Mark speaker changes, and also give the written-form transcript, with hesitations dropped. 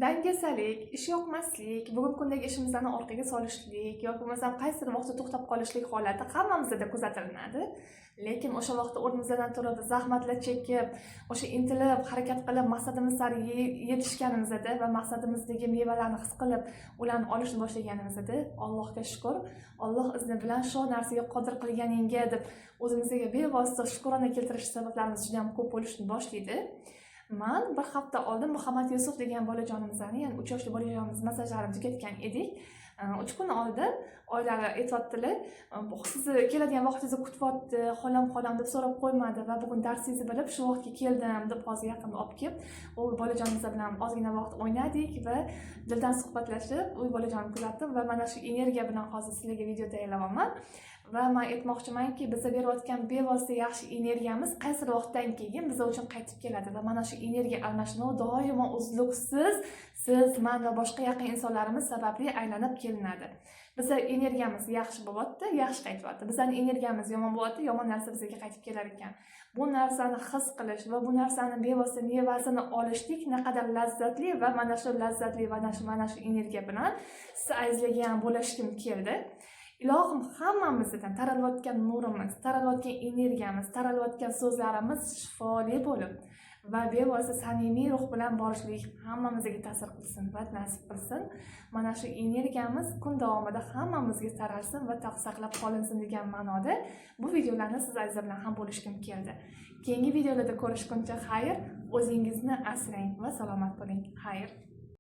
Speaker 1: dangasalik, ish yoqmaslik, bugungi kundagi ishimizni orqaga solishlik yoki bo'lmasam qaysidir vaqtda to'xtab qolishlik holati hammamizda kuzatilinadi. Lekin o'sha vaqtda o'rnimizdan turib, zahmatlar chekib, o'sha intilib, harakat qilib, maqsadimiz sari yetishganimizda va maqsadimizdagi mevalarni his qilib, ularni olishni boshlaganimizda Allohga shukr, Alloh izni bilan shu narsaga qodir qilganingga deb o'zimizga bevosita shukrona keltirish sabablarimiz juda ham ko'p bo'lishni boshlaydi. Men bir hafta oldin Muhammad Yusuf degan bolajonimizni, ya'ni 3 yoshli bolajonimiz massajlarini tugatgan edik. 3 kun oldin oilalar aytibdilar, sizni keladigan vaqtingizni kutyapti, xolam deb so'rab qo'ymadi va bugun darsingizni bilib shu vaqtga keldim deb hozir yaqinda olib kelib, u bolajonimiz bilan ozgina vaqt o'ynadik va dildan suhbatlashib, u bolajonimni kuzatdim va mana shu energiya bilan hozir sizlarga video tayyorlayapman. Va men aytmoqchimanki, bizga berayotgan bevosita yaxshi energiyamiz qaysidir vaqtdan keyin biz uchun qaytib keladi va mana shu energiya almashinuvi doimo uzluksiz siz, men va boshqa yaqin insonlarimiz sababli aylanib kelinadi. Bizning energiyamiz yaxshi bo'lyapti, yaxshi qaytyapti. Bizning energiyamiz yomon bo'lyapti, yomon narsa bizga qaytib kelar ekan. Bu narsani his qilish va bu narsani bevosita mevasini olishlik naqadar lazzatli va mana shu lazzatli va mana shu energiya bilan siz azizlagan bo'lishim keldi. Ilohim hammamizdan taralayotgan nurimiz, taralayotgan energiyamiz, taralayotgan so'zlarimiz shifoli bo'lib va bevosita samimiy ruh bilan borishlik hammamizga ta'sir qilsin va nasib qilsin. Mana shu energiyamiz kun davomida hammamizga taralsin va saqlab qolinsin degan ma'noda bu videolarni siz azizlar bilan ham bo'lishim keldi. Keyingi videolarda ko'rishguncha xayr, o'zingizni asrang va salomat bo'ling. Xayr.